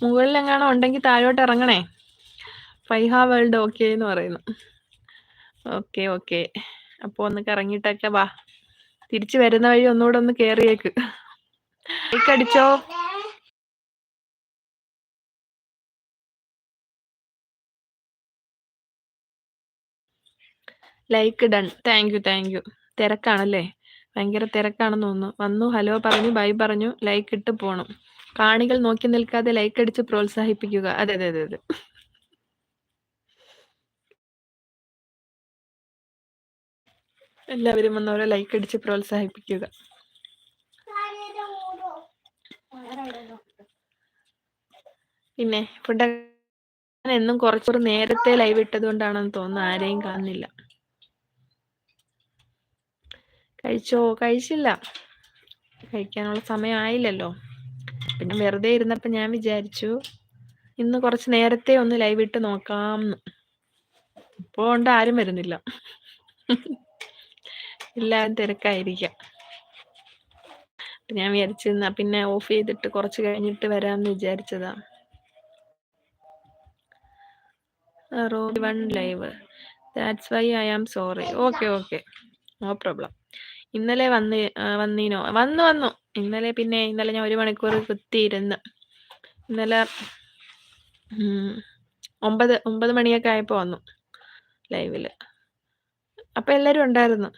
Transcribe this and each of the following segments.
മുകളിലെങ്ങാനും ഉണ്ടെങ്കിൽ താഴോട്ട് ഇറങ്ങണേ. Faiha world okay എന്ന് പറയുന്നു. Okay okay. അപ്പോൾ ഒന്ന് കറങ്ങിയിട്ടൊക്കെ വാ. തിരിച്ചു വരുന്ന വഴി ഒന്നുകൂടെ ഒന്ന് കേറിയേക്ക്. ലൈക്ക് അടിച്ചോ. Like done. Thank you. തിരക്കാണല്ലേ? ഭയങ്കര തിരക്കാണെന്ന് തോന്നുന്നു. വന്നു, ഹലോ പറഞ്ഞു, ബൈ പറഞ്ഞു, ലൈക്ക് ഇട്ട് പോണം. കാണികൾ നോക്കി നിൽക്കാതെ ലൈക്ക് അടിച്ച് പ്രോത്സാഹിപ്പിക്കുക. അതെ. എല്ലാവരും വന്നവരെ ലൈക്ക് അടിച്ച് പ്രോത്സാഹിപ്പിക്കുക. പിന്നെ ഫുഡ് എന്നും കുറച്ചൊരു നേരത്തെ ലൈവ് ഇട്ടത് കൊണ്ടാണെന്ന് തോന്നുന്നു ആരെയും കാണുന്നില്ല. കഴിച്ചോ? കഴിച്ചില്ല. കഴിക്കാനുള്ള സമയം ആയില്ലല്ലോ. പിന്നെ വെറുതെ ഇരുന്നപ്പോൾ ഞാൻ വിചാരിച്ചു ഇന്ന് കുറച്ച് നേരത്തെ ഒന്ന് ലൈവ് ഇട്ട് നോക്കാംന്ന്. ഇപ്പോൾ കൊണ്ട് ആരും വരുന്നില്ല. എല്ലാവരും തിരക്കായിരിക്കാം. ഞാൻ വിചാരിച്ചിരുന്ന പിന്നെ ഓഫ് ചെയ്തിട്ട് കുറച്ച് കഴിഞ്ഞിട്ട് വരാമെന്ന് വിചാരിച്ചതാ. One live. That's why I am sorry. Okay. No problem. ഇന്നലെ വന്നീനോ? വന്നു. ഇന്നലെ ഞാൻ 1 മണിക്കൂർ കുത്തിയിരുന്ന്. ഇന്നലെ 9 മണിയൊക്കെ ആയപ്പോൾ വന്നു ലൈവില്. അപ്പം എല്ലാവരും ഉണ്ടായിരുന്നു.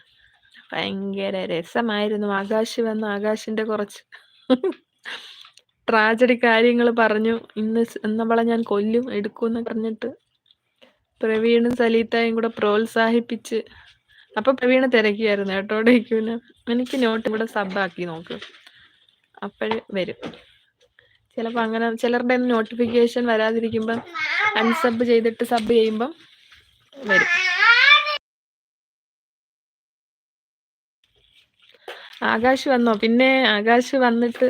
ഭയങ്കര രസമായിരുന്നു. ആകാശിന്റെ കുറച്ച് ട്രാജഡി കാര്യങ്ങൾ പറഞ്ഞു. ഇന്നവളെ ഞാൻ കൊല്ലും എടുക്കുമെന്ന് പറഞ്ഞിട്ട് പ്രവീണും സലീത്തയും കൂടെ പ്രോത്സാഹിപ്പിച്ച്. അപ്പൊ പ്രവീണ് തിരക്കിയായിരുന്നു കേട്ടോ. ഡേക്കൂന് എനിക്ക് നോട്ട് ഇവിടെ സബാക്കി നോക്ക്, അപ്പോഴ് വരും. ചിലപ്പോൾ അങ്ങനെ ചിലരുടെ നോട്ടിഫിക്കേഷൻ വരാതിരിക്കുമ്പം അൺസബ് ചെയ്തിട്ട് സബ് ചെയ്യുമ്പം വരും. ആകാശ് വന്നോ? പിന്നെ ആകാശ് വന്നിട്ട്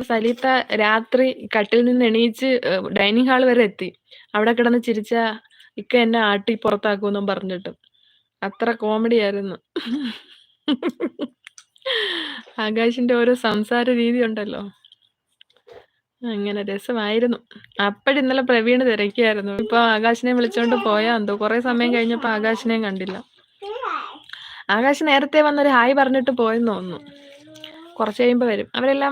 സലീത്ത രാത്രി കട്ടിൽ നിന്ന് എണീച്ച് ഡൈനിങ് ഹാൾ വരെ എത്തി. അവിടെ കിടന്ന് ചിരിച്ച ഇക്ക എന്നെ ആട്ടി പുറത്താക്കുമെന്നും പറഞ്ഞിട്ട്. അത്ര കോമഡി ആയിരുന്നു. ആകാശിന്റെ ഓരോ സംസാര രീതി ഉണ്ടല്ലോ, അങ്ങനെ രസമായിരുന്നു. ഇന്നലെ പ്രവീണ് തിരക്കിയായിരുന്നു. ഇപ്പൊ ആകാശിനെ വിളിച്ചോണ്ട് പോയാ എന്തോ. കുറെ സമയം കഴിഞ്ഞപ്പോ ആകാശിനെയും കണ്ടില്ല. ആകാശ് നേരത്തെ വന്നൊരു ഹായ് പറഞ്ഞിട്ട് പോയെന്ന് തോന്നുന്നു. കുറച്ച് കഴിയുമ്പോൾ വരും. അവരെല്ലാം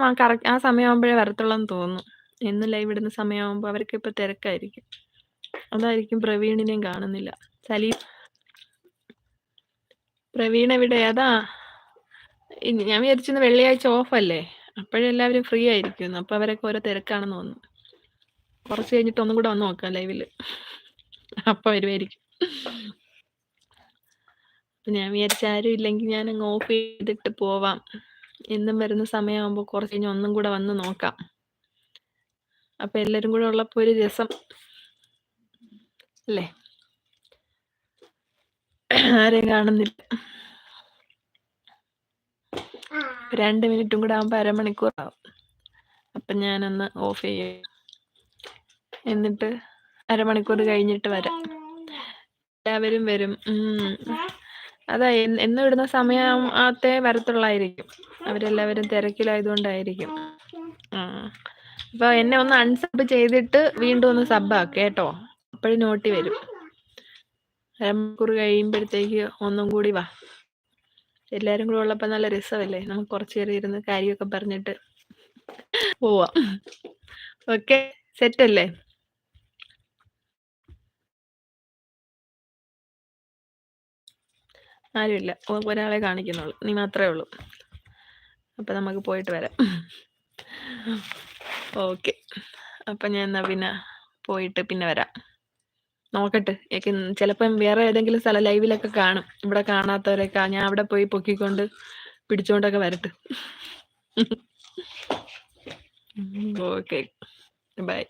ആ സമയമാകുമ്പോഴേ വരത്തുള്ളെന്ന് തോന്നുന്നു. എന്നും ലൈവ് ഇടുന്ന സമയമാകുമ്പോൾ അവർക്ക് ഇപ്പൊ തിരക്കായിരിക്കും. അതായിരിക്കും പ്രവീണിനെയും കാണുന്നില്ല. പ്രവീൺ എവിടെ? അതാ ഞാൻ വിചാരിച്ചിരുന്നു വെള്ളിയാഴ്ച ഓഫല്ലേ, അപ്പോഴെല്ലാവരും ഫ്രീ ആയിരിക്കും. അപ്പൊ അവരൊക്കെ ഓരോ തിരക്കാണെന്ന് തോന്നുന്നു. കുറച്ച് കഴിഞ്ഞിട്ട് ഒന്നും കൂടെ വന്ന് നോക്കാം ലൈവില്. അപ്പൊ വരുമായിരിക്കും. ഞാൻ വിചാരിച്ച ആരും ഇല്ലെങ്കിൽ ഞാൻ അങ്ങ് ഓഫ് ചെയ്തിട്ട് പോവാം. എന്നും വരുന്ന സമയമാകുമ്പോൾ കുറച്ച് കഴിഞ്ഞ് ഒന്നും കൂടെ വന്ന് നോക്കാം. അപ്പൊ എല്ലാരും കൂടെ ഉള്ളപ്പോ ഒരു രസം അല്ലേ? ആരെയും കാണുന്നില്ല. 2 മിനിറ്റും കൂടെ ആകുമ്പോൾ അരമണിക്കൂറാവും. അപ്പൊ ഞാനൊന്ന് ഓഫ് ചെയ്യും. എന്നിട്ട് അരമണിക്കൂർ കഴിഞ്ഞിട്ട് വരാം. എല്ലാവരും വരും. അതാ എന്നും ഇടുന്ന സമയത്തെ വരത്തുള്ളായിരിക്കും. അവരെല്ലാവരും തിരക്കിലായതുകൊണ്ടായിരിക്കും. അപ്പൊ എന്നെ ഒന്ന് അൺസബ് ചെയ്തിട്ട് വീണ്ടും ഒന്ന് സബ് ആക്ക് കേട്ടോ. അപ്പോഴും നോട്ടി വരും. അരമണിക്കൂർ കഴിയുമ്പോഴത്തേക്ക് ഒന്നും കൂടി വാ. എല്ലാരും കൂടെ ഉള്ളപ്പോ നല്ല രസമല്ലേ? നമുക്ക് കുറച്ചു നേരം ഇരുന്ന് കാര്യമൊക്കെ പറഞ്ഞിട്ട് പോവാം. ഓക്കെ, സെറ്റ് അല്ലേ? ആരുമില്ല, ഒരാളെ കാണിക്കുന്നുള്ളൂ. നീ മാത്രമേ ഉള്ളൂ. അപ്പൊ നമുക്ക് പോയിട്ട് വരാം. ഓക്കെ, അപ്പൊ ഞാൻ എന്നാ പിന്നെ പോയിട്ട് പിന്നെ വരാം. നോക്കട്ടെ, ചിലപ്പം വേറെ ഏതെങ്കിലും സ്ഥലം ലൈവിലൊക്കെ കാണും. ഇവിടെ കാണാത്തവരൊക്കെ ഞാൻ അവിടെ പോയി പൊക്കിക്കൊണ്ട് പിടിച്ചോണ്ടൊക്കെ വരട്ടെ. Okay, by.